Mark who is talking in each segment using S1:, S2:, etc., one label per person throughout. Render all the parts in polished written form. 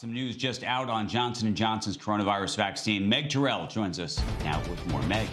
S1: Some news just out on Johnson & Johnson's coronavirus vaccine. Meg Terrell joins us now with more. Meg.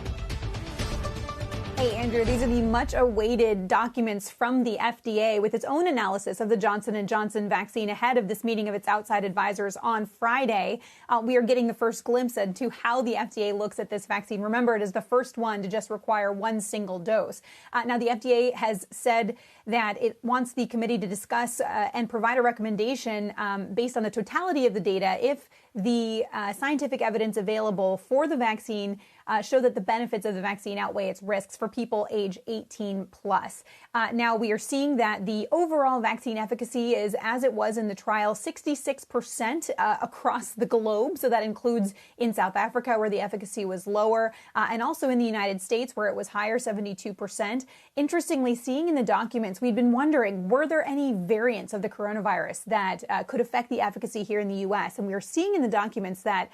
S2: Hey, Andrew, these are the much-awaited documents from the FDA with its own analysis of the Johnson & Johnson vaccine ahead of this meeting of its outside advisors on Friday. We are getting the first glimpse into how the FDA looks at this vaccine. Remember, it is the first one to just require one single dose. Now, the FDA has said that it wants the committee to discuss and provide a recommendation based on the totality of the data if the scientific evidence available for the vaccine show that the benefits of the vaccine outweigh its risks for people age 18 plus. Now, we are seeing that the overall vaccine efficacy is as it was in the trial, 66% across the globe. So that includes in South Africa, where the efficacy was lower, and also in the United States, where it was higher, 72%. Interestingly, seeing in the documents, we'd been wondering, were there any variants of the coronavirus that could affect the efficacy here in the U.S.? And we are seeing in the documents that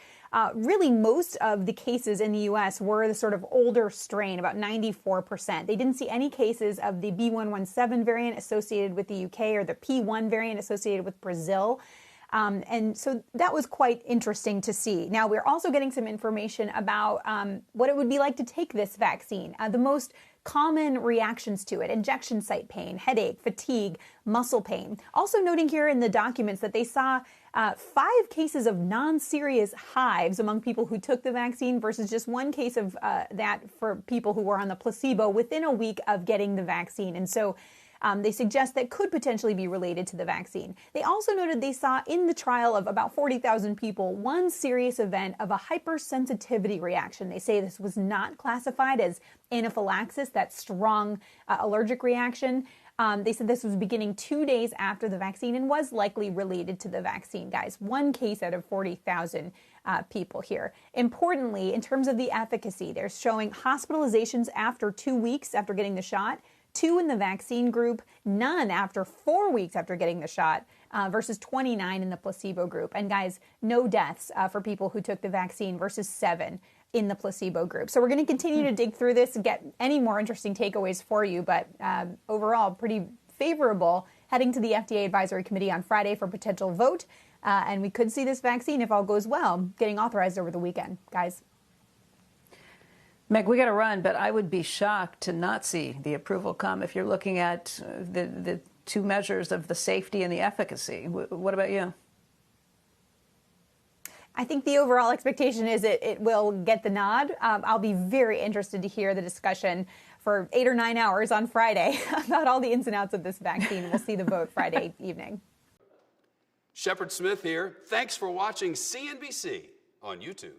S2: really most of the cases in the U.S. were the sort of older strain, about 94%. They didn't see any cases of the B117 variant associated with the UK or the P1 variant associated with Brazil. And so that was quite interesting to see. Now, we're also getting some information about what it would be like to take this vaccine. The most common reactions to it: injection site pain, headache, fatigue, muscle pain. Also noting here in the documents that they saw 5 cases of non-serious hives among people who took the vaccine versus just 1 case of that for people who were on the placebo within a week of getting the vaccine. And so they suggest that could potentially be related to the vaccine. They also noted they saw in the trial of about 40,000 people 1 serious event of a hypersensitivity reaction. They say this was not classified as anaphylaxis, that strong allergic reaction. They said this was beginning 2 days after the vaccine and was likely related to the vaccine, guys. 1 case out of 40,000 people here. Importantly, in terms of the efficacy, they're showing hospitalizations after 2 weeks after getting the shot, 2 in the vaccine group, none after 4 weeks after getting the shot, versus 29 in the placebo group. And guys, no deaths for people who took the vaccine versus 7 in the placebo group. So we're going to continue to dig through this and get any more interesting takeaways for you. But overall, pretty favorable heading to the FDA Advisory Committee on Friday for potential vote. And we could see this vaccine, if all goes well, getting authorized over the weekend. Guys.
S3: Meg, we got to run, but I would be shocked to not see the approval come if you're looking at the 2 measures of the safety and the efficacy. What about you?
S2: I think the overall expectation is it will get the nod. I'll be very interested to hear the discussion for 8 or 9 hours on Friday about all the ins and outs of this vaccine. We'll see the vote Friday evening.
S4: Shepard Smith here. Thanks for watching CNBC on YouTube.